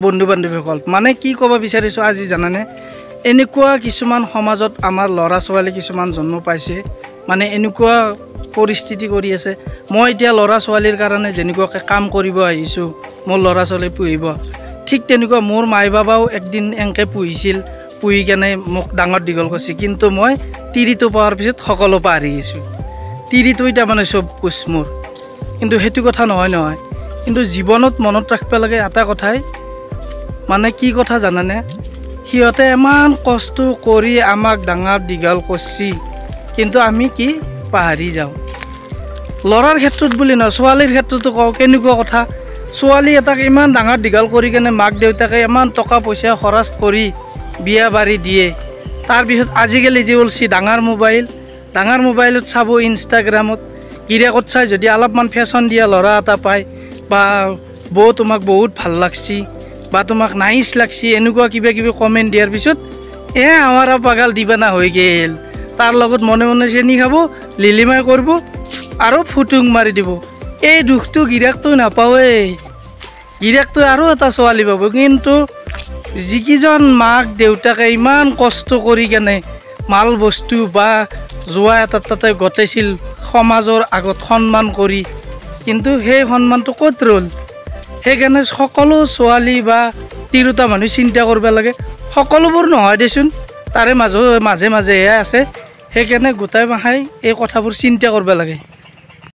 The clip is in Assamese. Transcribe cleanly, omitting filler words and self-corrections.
বন্ধু বান্ধৱীসকল মানে কি ক'ব বিচাৰিছোঁ আজি জানানে এনেকুৱা কিছুমান সমাজত আমাৰ ল'ৰা ছোৱালী কিছুমান জন্ম পাইছে মানে এনেকুৱা পৰিস্থিতি কৰি আছে মই এতিয়া ল'ৰা ছোৱালীৰ কাৰণে যেনেকুৱাকৈ কাম কৰিব আহিছোঁ মোৰ ল'ৰা ছোৱালী পুহিব ঠিক তেনেকুৱা মোৰ মাই বাবাও একদিন এনেকৈ পুহিছিল পুহি কেনে মোক ডাঙৰ দীঘল কৰিছে কিন্তু মই তিৰিটো পোৱাৰ পিছত সকলো পাহৰি গৈছোঁ তিৰিটোই তাৰমানে চব কোচ মোৰ কিন্তু সেইটো কথা নহয় কিন্তু জীৱনত মনত ৰাখিব লাগে এটা কথাই মানে কি কথা জানানে সিহঁতে ইমান কষ্ট কৰি আমাক ডাঙৰ দীঘল কৰিছে কিন্তু আমি কি পাহৰি যাওঁ ল'ৰাৰ ক্ষেত্ৰত বুলি নহয় ছোৱালীৰ ক্ষেত্ৰতো কওঁ কেনেকুৱা কথা ছোৱালী এটাক ইমান ডাঙৰ দীঘল কৰি কেনে মাক দেউতাকে ইমান টকা পইচা খৰচ কৰি বিয়া বাৰী দিয়ে তাৰপিছত আজিকালি যি ওলছি ডাঙৰ মোবাইলত চাব ইনষ্টাগ্ৰামত গিৰিয়েকত চাই যদি অলপমান ফেশ্বন দিয়া ল'ৰা এটা পায় বা বৌ তোমাক বহুত ভাল লাগছি বা তোমাক নাইচ লাগছি এনেকুৱা কিবা কিবি কমেণ্ট দিয়াৰ পিছত আমাৰ পাগাল দিবানা হৈ গেল তাৰ লগত মনে মনে চেনি খাব লিলিমাই কৰিব আৰু ফুটুং মাৰি দিব এই দুখটো গিৰিয়েকটো নাপাৱেই গিৰিয়েকটো আৰু এটা ছোৱালী পাব কিন্তু যিকেইজন মাক দেউতাকে ইমান কষ্ট কৰি কেনে মাল বস্তু বা যোৱা এটা তাতে গতাইছিল সমাজৰ আগত সন্মান কৰি কিন্তু সেই সন্মানটো ক'ত ৰ'ল সেইকাৰণে সকলো ছোৱালী বা তিৰোতা মানুহ চিন্তা কৰিব লাগে সকলোবোৰ নহয় দেচোন তাৰে মাজে মাজেহে আছে সেইকাৰণে গোটাই মাখাই এই কথাবোৰ চিন্তা কৰিব লাগে।